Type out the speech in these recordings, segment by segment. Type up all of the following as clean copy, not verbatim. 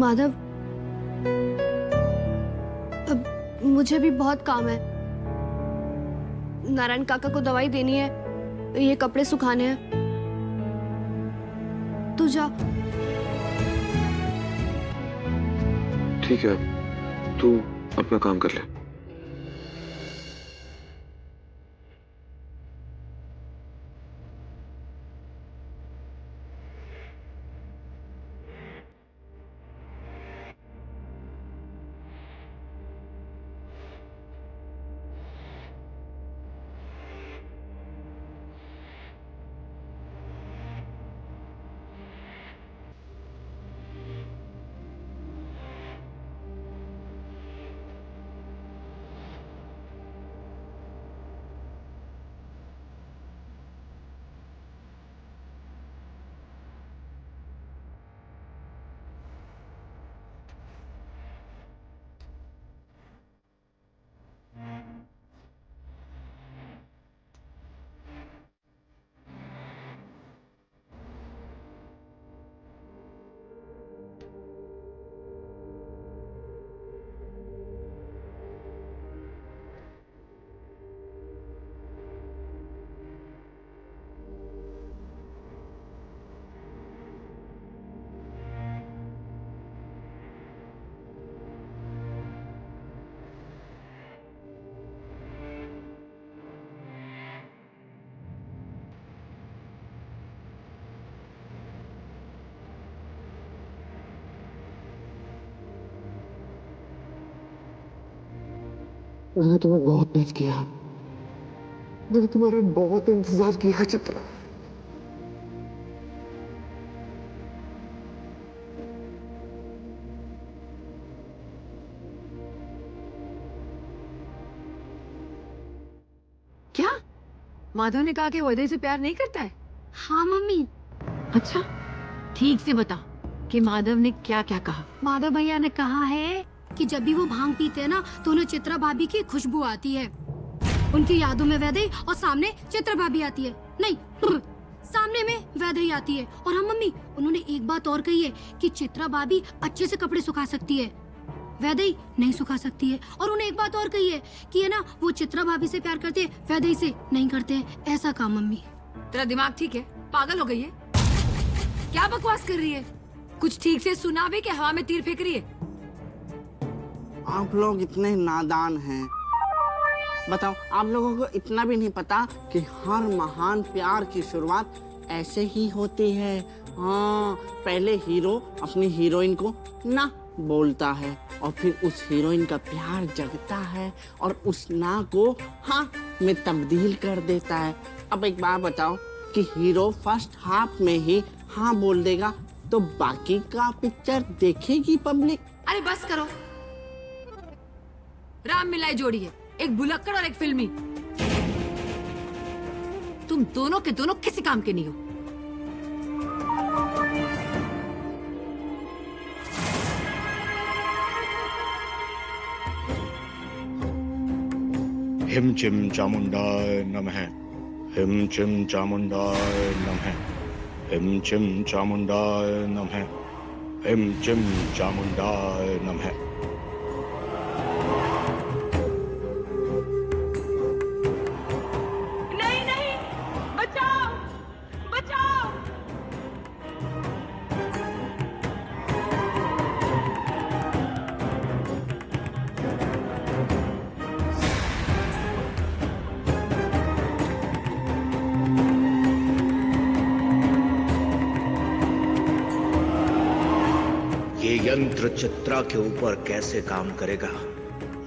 माधव, अब मुझे भी बहुत काम है। नारायण काका को दवाई देनी है, ये कपड़े सुखाने हैं। तू जा। ठीक है, तू अपना काम कर ले। मैंने तुम्हें बहुत मिस किया। मैंने तुम्हारा बहुत इंतजार किया चित्रा। क्या माधव ने कहा कि वो इधर से प्यार नहीं करता है? हाँ मम्मी। अच्छा, ठीक से बता कि माधव ने क्या क्या कहा। माधव भैया ने कहा है कि जब भी वो भांग पीते हैं ना तो उन्हें चित्रा भाभी की खुशबू आती है। उनकी यादों में वैदेही और सामने चित्रा भाभी आती है। नहीं, सामने में वैदेही आती है। और हाँ मम्मी, उन्होंने एक बात और कही है कि चित्रा भाभी अच्छे से कपड़े सुखा सकती है, वैदेही नहीं सुखा सकती है। और उन्हें एक बात और कही है कि है ना, वो चित्रा भाभी से प्यार करते हैं, वैदेही से नहीं करते हैं। ऐसा कहा मम्मी। तेरा दिमाग ठीक है? पागल हो गई है? क्या बकवास कर रही है? कुछ ठीक से सुना भी कि हवा में तीर फेंक रही है? आप लोग इतने नादान हैं। बताओ, आप लोगों को इतना भी नहीं पता कि हर महान प्यार की शुरुआत ऐसे ही होती है। हाँ, पहले हीरो अपनी हीरोइन को ना बोलता है और फिर उस हीरोइन का प्यार जगता है और उस ना को हाँ में तब्दील कर देता है। अब एक बात बताओ कि हीरो फर्स्ट हाफ में ही हाँ बोल देगा तो बाकी का पिक्चर देखेगी पब्लिक? अरे बस करो। राम मिलाई जोड़ी है, एक भुलक्कड़ और एक फिल्मी। तुम दोनों के दोनों किसी काम के नहीं हो। हिम चिम चामुंडाय नमः। हिम चिम चामुंडाय नमः। हिम चिम चामुंडाय नमः। हिम चिम चामुंडाय नमः। ये यंत्र चित्रा के ऊपर कैसे काम करेगा,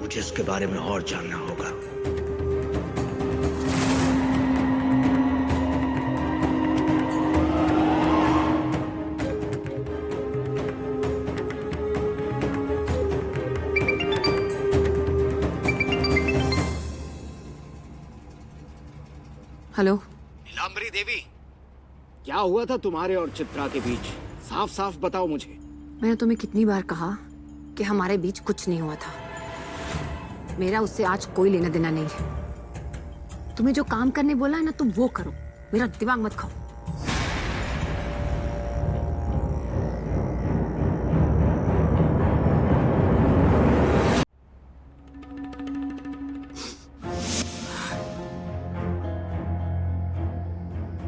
मुझे इसके बारे में और जानना होगा। हेलो नीलांबरी देवी, क्या हुआ था तुम्हारे और चित्रा के बीच? साफ साफ बताओ मुझे। मैंने तुम्हें कितनी बार कहा कि हमारे बीच कुछ नहीं हुआ था। मेरा उससे आज कोई लेना देना नहीं है। तुम्हें जो काम करने बोला है ना, तुम वो करो, मेरा दिमाग मत खाओ।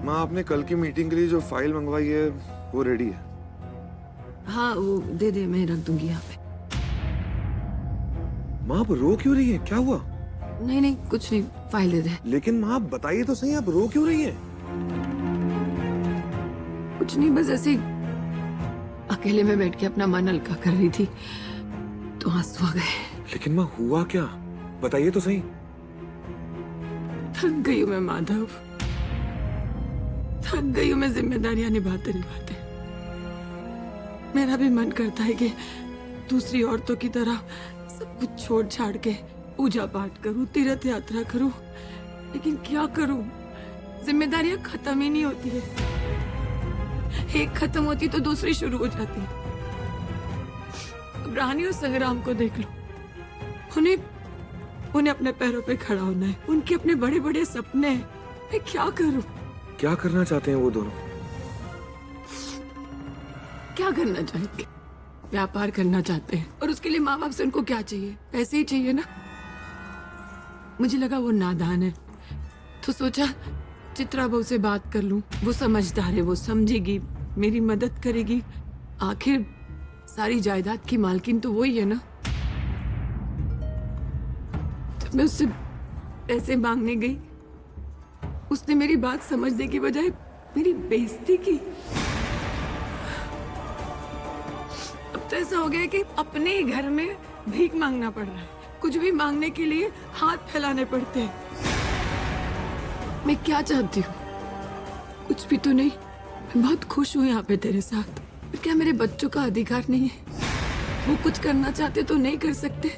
माँ, आपने कल की मीटिंग के लिए जो फाइल मंगवाई है वो रेडी है। हाँ वो दे दे, मैं रख दूंगी यहाँ पे। माँ, आप रो क्यों रही हैं? क्या हुआ? नहीं नहीं कुछ नहीं, फाइल दे दे। लेकिन माँ, आप बताइए तो सही, आप रो क्यों रही हैं? कुछ नहीं, बस ऐसे ही अकेले में बैठ के अपना मन हल्का कर रही थी तो आंसू आ गए। लेकिन माँ, हुआ क्या? बताइए तो सही। थक गई हूँ मैं माधव, थक गई हूँ मैं जिम्मेदारियां निभाते निभाते। मेरा भी मन करता है कि दूसरी औरतों की तरह सब कुछ छोड़ छाड़ के पूजा पाठ करूं, तीर्थ यात्रा करूं, लेकिन क्या करूं? जिम्मेदारियां खत्म ही नहीं होती है। एक खत्म होती तो दूसरी शुरू हो जाती है। अब रानी और संग्राम को देख लो, उन्हें अपने पैरों पे खड़ा होना है, उनके अपने बड़े बड़े सपने हैं। मैं क्या करूं? क्या करना चाहते हैं वो दोनों? क्या करना चाहेंगे? व्यापार करना चाहते हैं, और उसके लिए माँ बाप से उनको क्या चाहिए? पैसे ही चाहिए ना। मुझे लगा वो नादान है, तो सोचा चित्रा बहू से बात कर लूं। वो समझदार है, वो समझेगी, मेरी मदद करेगी। आखिर सारी जायदाद की मालकिन तो वही है ना। जब मैं उससे पैसे मांगने गई, उसने मेरी बात समझने की बजाय मेरी बेइज्जती की। अब तो ऐसा हो गया कि अपने ही घर में भीख मांगना पड़ रहा है। कुछ भी मांगने के लिए हाथ फैलाने पड़ते हैं। मैं क्या चाहती हूँ? कुछ भी तो नहीं। मैं बहुत खुश हूँ यहाँ पे तेरे साथ। पर क्या मेरे बच्चों का अधिकार नहीं है? वो कुछ करना चाहते तो नहीं कर सकते?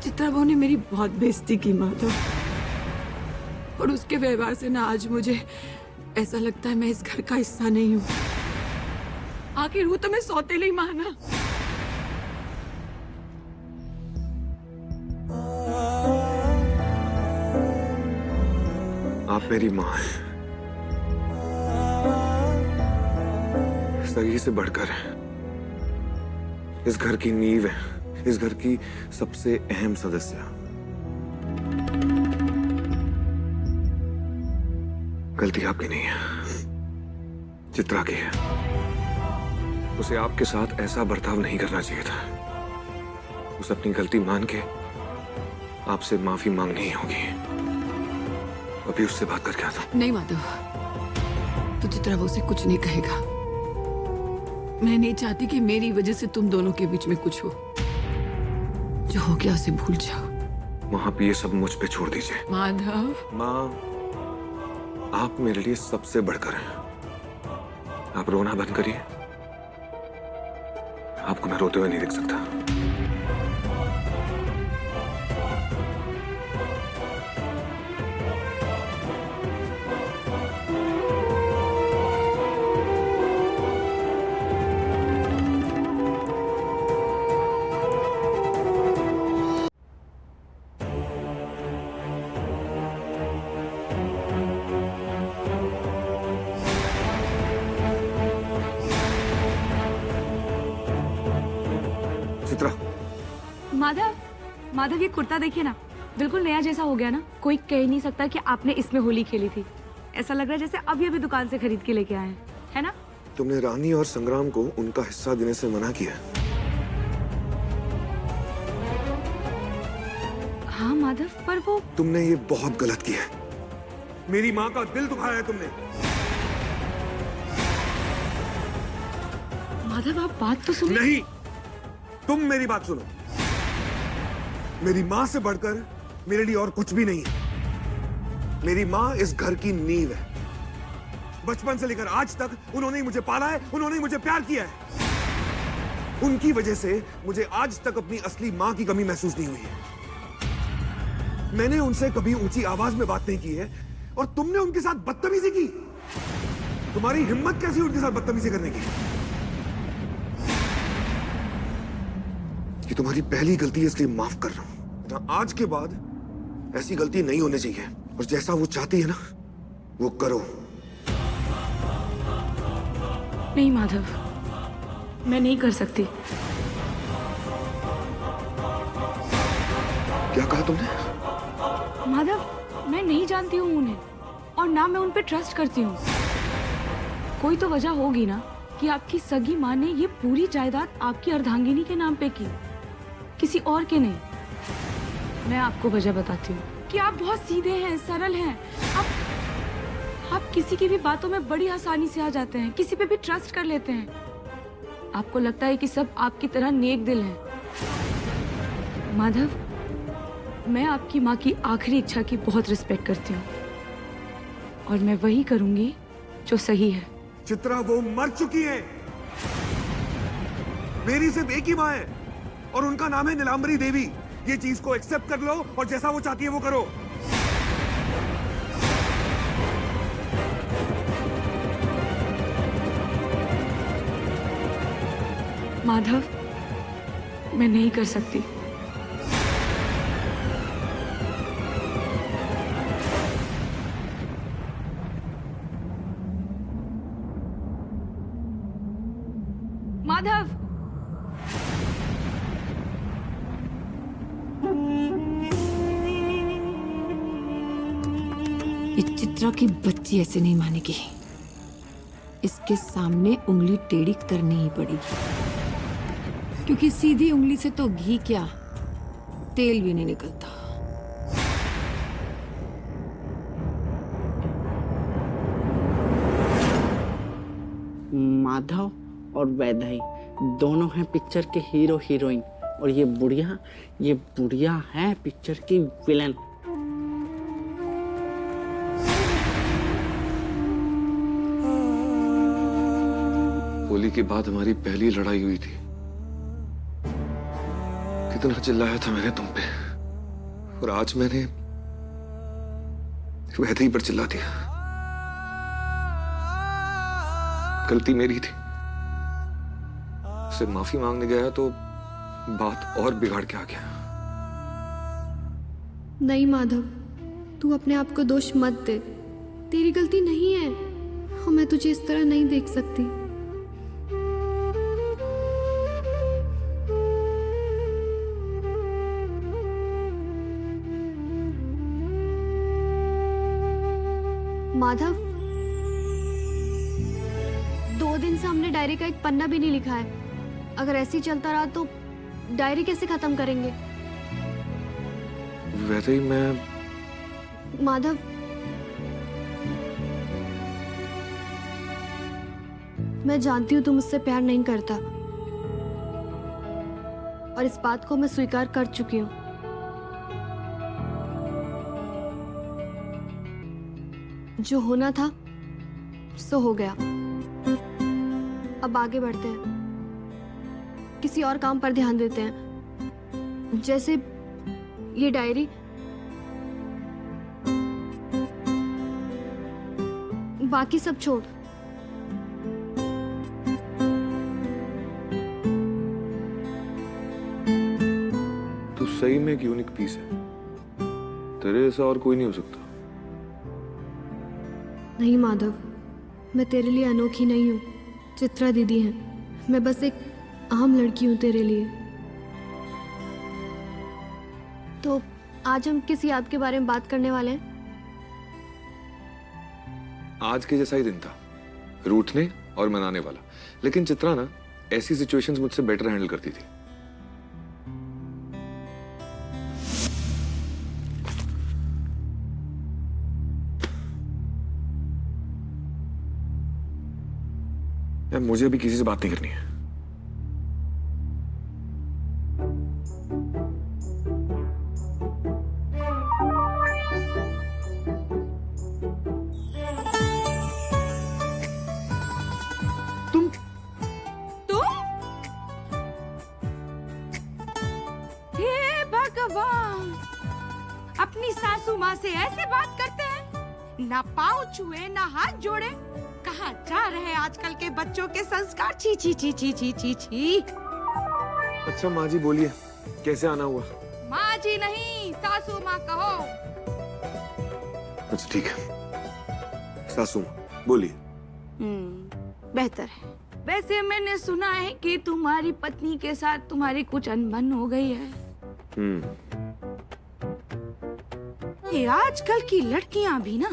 चित्रा बहू ने मेरी बहुत बेइज्जती की माधव, और उसके व्यवहार से ना आज मुझे ऐसा लगता है मैं इस घर का हिस्सा नहीं हूँ। आखिर हूँ तो मैं सौतेली माँ ना। आप मेरी माँ हैं, सही से बढ़कर है। इस घर की नींव है, इस घर की सबसे अहम सदस्य। गलती आपकी नहीं है, चित्रा की है। उसे आपके साथ ऐसा बर्ताव नहीं करना चाहिए था। उसे अपनी गलती मान के आपसे माफी मांगनी ही होगी। अभी उससे बात करके आता हूं। नहीं माधव, तू चित्रा बहू से कुछ नहीं कहेगा। मैं नहीं चाहती कि मेरी वजह से तुम दोनों के बीच में कुछ हो। जो हो गया उसे भूल जाओ। माँ, आप ये सब मुझ पे छोड़ दीजिए। माधव, माँ, आप मेरे लिए सबसे बढ़कर हैं। आप रोना बंद करिए। आपको मैं रोते हुए नहीं देख सकता। चित्रा, माधव ये कुर्ता देखिए ना, बिल्कुल नया जैसा हो गया ना। कोई कह ही नहीं सकता कि आपने इसमें होली खेली थी। ऐसा लग रहा है जैसे अभी अभी दुकान से खरीद के लेके आए हैं, है ना? तुमने रानी और संग्राम को उनका हिस्सा देने से मना किया। हाँ माधव, पर वो तुमने ये बहुत गलत किया है। मेरी माँ का दिल दुखाया है तुमने। माधव आप बात तो सुनो। नहीं, तुम मेरी बात सुनो। मेरी माँ से बढ़कर मेरे लिए और कुछ भी नहीं है। मेरी माँ इस घर की नींव है। बचपन से लेकर आज तक उन्होंने ही मुझे पाला है, उन्होंने ही मुझे प्यार किया है। उनकी वजह से मुझे आज तक अपनी असली माँ की कमी महसूस नहीं हुई है। मैंने उनसे कभी ऊंची आवाज में बात नहीं की है, और तुमने उनके साथ बदतमीजी की। तुम्हारी हिम्मत कैसी उनके साथ बदतमीजी करने की? ये तुम्हारी पहली गलती है, इसलिए माफ कर रहा हूं। आज के बाद ऐसी गलती नहीं होनी चाहिए, और जैसा वो चाहती है ना वो करो। नहीं माधव, मैं नहीं कर सकती। क्या कहा तुमने? माधव, मैं नहीं जानती हूँ उन्हें, और ना मैं उन पे ट्रस्ट करती हूँ। कोई तो वजह होगी ना कि आपकी सगी माँ ने ये पूरी जायदाद आपकी अर्धांगिनी के नाम पे की, किसी और के नहीं। मैं आपको वजह बताती हूँ कि आप बहुत सीधे हैं, सरल हैं। आप किसी की भी बातों में बड़ी आसानी से आ जाते हैं, किसी पे भी ट्रस्ट कर लेते हैं। आपको लगता है कि सब आपकी तरह नेक दिल हैं। माधव, मैं आपकी माँ की आखिरी इच्छा की बहुत रिस्पेक्ट करती हूँ और मैं वही करूंगी जो सही है। चित्रा वो मर चुकी है। मेरी सिर्फ एक ही माँ है और उनका नाम है नीलांबरी देवी। ये चीज को एक्सेप्ट कर लो और जैसा वो चाहती है वो करो। माधव, मैं नहीं कर सकती। माधव, ये चित्रा की बच्ची ऐसे नहीं मानेगी। इसके सामने उंगली टेढ़ी करनी ही पड़ेगी, क्योंकि सीधी उंगली से तो घी क्या, तेल भी नहीं निकलता। माधव और वैदेही दोनों हैं पिक्चर के हीरो हीरोइन, और ये बुढ़िया है पिक्चर की विलन। होली के बाद हमारी पहली लड़ाई हुई थी। कितना चिल्लाया था मैंने तुम पे, और आज मैंने वैदेही पर चिल्ला दिया। गलती मेरी थी। उससे माफी मांगने गया तो बात और बिगाड़ के आ गया। नहीं माधव, तू अपने आप को दोष मत दे। तेरी गलती नहीं है और मैं तुझे इस तरह नहीं देख सकती। माधव, 2 दिन से हमने डायरी का एक पन्ना भी नहीं लिखा है। अगर ऐसे ही चलता रहा तो डायरी कैसे खत्म करेंगे? वैसे ही माधव, मैं जानती हूँ तुम मुझसे प्यार नहीं करता, और इस बात को मैं स्वीकार कर चुकी हूँ। जो होना था सो हो गया। अब आगे बढ़ते हैं, किसी और काम पर ध्यान देते हैं, जैसे ये डायरी। बाकी सब छोड़। तू सही में एक यूनिक पीस है। तेरे जैसा और कोई नहीं हो सकता। नहीं माधव, मैं तेरे लिए अनोखी नहीं हूँ। चित्रा दीदी हैं, मैं बस एक आम लड़की हूँ तेरे लिए। तो आज हम किस याद के बारे में बात करने वाले हैं? आज के जैसा ही दिन था, रूठने और मनाने वाला। लेकिन चित्रा ना ऐसी सिचुएशंस मुझसे बेटर हैंडल करती थी। यार, मुझे अभी किसी से बात नहीं करनी है। तुम हे भगवान, अपनी सासू माँ से ऐसे बात करते हैं? ना पाँव छुए ना हाथ जोड़े। कहाँ जा रहे आजकल के बच्चों के संस्कार? छी छी छी छी छी छी छी। अच्छा माँ जी बोलिए, कैसे आना हुआ? माँ जी नहीं, सासू माँ कहो। अच्छा ठीक है, सासू माँ बोलिए। बेहतर है। वैसे मैंने सुना है कि तुम्हारी पत्नी के साथ तुम्हारी कुछ अनबन हो गई है। ये आजकल की लड़कियां भी ना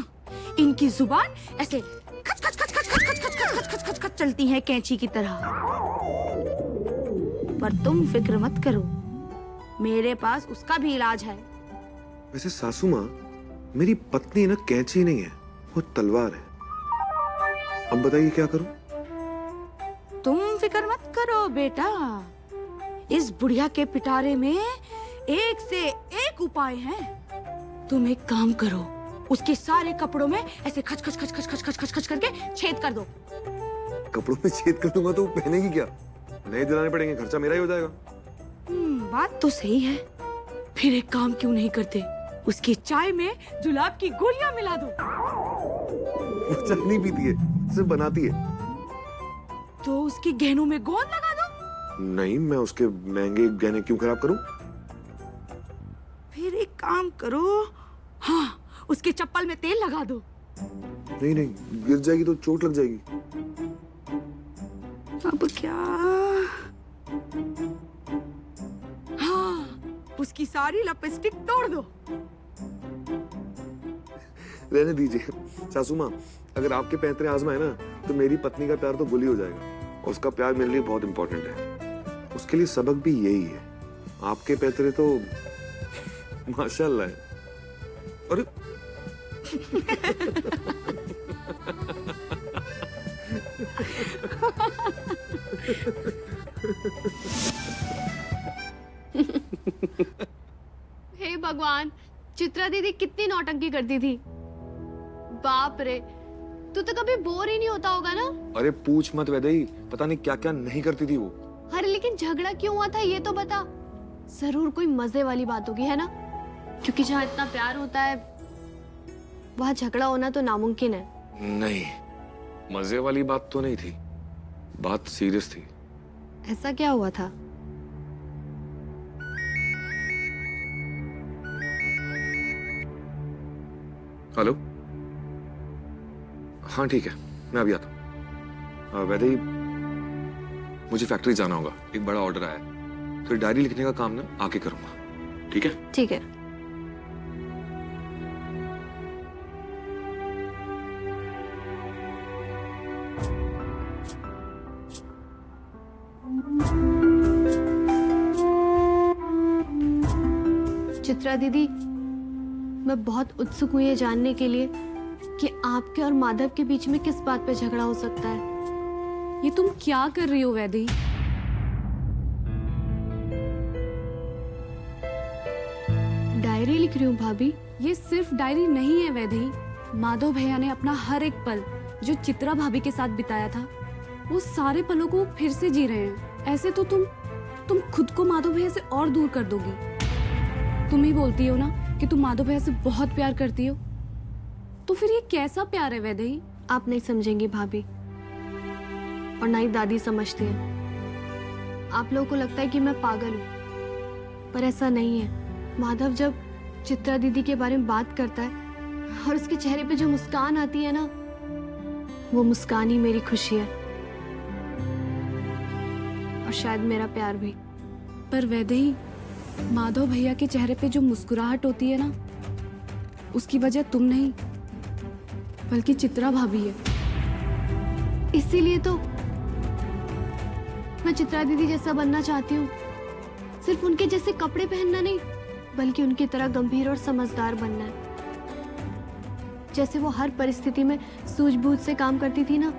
इनकी जुबान ऐसे खच खच खच खच खच खच खच खच खच खच खच खच चलती है कैंची की तरह। पर तुम फिक्र मत करो, मेरे पास उसका भी इलाज है। वैसे सासू माँ, मेरी पत्नी ना कैंची नहीं है, वो तलवार है। अब बताइए क्या करूं? तुम फिक्र मत करो बेटा, इस बुढ़िया के पिटारे में एक से एक उपाय है। तुम एक काम करो, उसके सारे कपड़ों में ऐसे खच खच खच खच खच खच खच खच करके छेद कर दो। कपड़ों में छेद कर दूंगा तो वो पहनेगी क्या? नए दिलाने पड़ेंगे, खर्चा मेरा ही हो जाएगा। बात तो सही है। फिर एक काम क्यों नहीं करते, उसकी चाय में जुलाब की गोलियां मिला दो। वो चाय नहीं पीती है, सिर्फ बनाती है। तो उसके गहनों में गोंद लगा दो। नहीं, मैं उसके महंगे गहने क्यों खराब करूं? फिर एक काम करो, हाँ, उसके चप्पल में तेल लगा दो। नहीं नहीं, गिर जाएगी तो चोट लग जाएगी। अब क्या? हाँ, उसकी सारी लिपस्टिक तोड़ दो। रहने दीजिए सासू माँ, अगर आपके पैंतरे आजमाए ना तो मेरी पत्नी का प्यार तो गुल ही हो जाएगा। और उसका प्यार मेरे लिए बहुत इंपॉर्टेंट है। उसके लिए सबक भी यही है। आपके पैंतरे तो माशाल्लाह है। अरे हे भगवान, चित्रा दीदी कितनी नौटंकी करती थी। बाप रे, तू तो कभी बोर ही नहीं होता होगा ना? अरे पूछ मत वैदेही, पता नहीं क्या क्या नहीं करती थी वो। अरे लेकिन झगड़ा क्यों हुआ था ये तो बता। जरूर कोई मजे वाली बात होगी, है ना? क्योंकि जहाँ इतना प्यार होता है वहाँ झगड़ा होना तो नामुमकिन है। नहीं, मजे वाली बात तो नहीं थी, बात सीरियस थी। ऐसा क्या हुआ था? हेलो, हाँ ठीक है, मैं अभी आता हूँ। वैदेही, मुझे फैक्ट्री जाना होगा, एक बड़ा ऑर्डर आया है, तो डायरी लिखने का काम ना आके करूंगा, ठीक है? ठीक है। चित्रा दीदी, मैं बहुत उत्सुक हूँ ये जानने के लिए कि आपके और माधव के बीच में किस बात पे झगड़ा हो सकता है। ये तुम क्या कर रही हो वैदेही? डायरी लिख रही हूँ भाभी। ये सिर्फ डायरी नहीं है वैदेही, माधव भैया ने अपना हर एक पल जो चित्रा भाभी के साथ बिताया था, वो सारे पलों को फिर से जी रहे हैं। ऐसे तो तुम खुद को माधव भैया से और दूर कर दोगी। तुम ही बोलती हो ना कि तुम माधव भैया से बहुत प्यार करती हो, तो फिर ये कैसा प्यार है वैदेही? आप नहीं समझेंगी भाभी, और ना ही दादी समझती है। आप लोगों को लगता है कि मैं पागल हूँ, पर ऐसा नहीं है। माधव जब चित्रा दीदी के बारे में बात करता है और उसके चेहरे पे जो मुस्कान आती है ना, वो मुस्कान ही मेरी खुशी है, और शायद मेरा प्यार भी। पर वैदेही, माधव भैया के चेहरे पे जो मुस्कुराहट होती है ना, उसकी वजह तुम नहीं बल्कि चित्रा भाभी है। इसीलिए तो मैं चित्रा दीदी जैसा बनना चाहती हूँ। सिर्फ उनके जैसे कपड़े पहनना नहीं, बल्कि उनकी तरह गंभीर और समझदार बनना है। जैसे वो हर परिस्थिति में सूझबूझ से काम करती थी ना,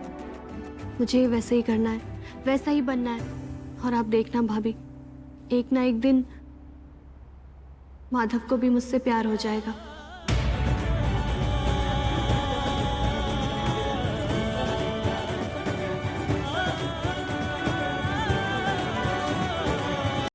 मुझे वैसे ही करना है, वैसा ही बनना है। और आप देखना भाभी, एक ना एक दिन माधव को भी मुझसे प्यार हो जाएगा।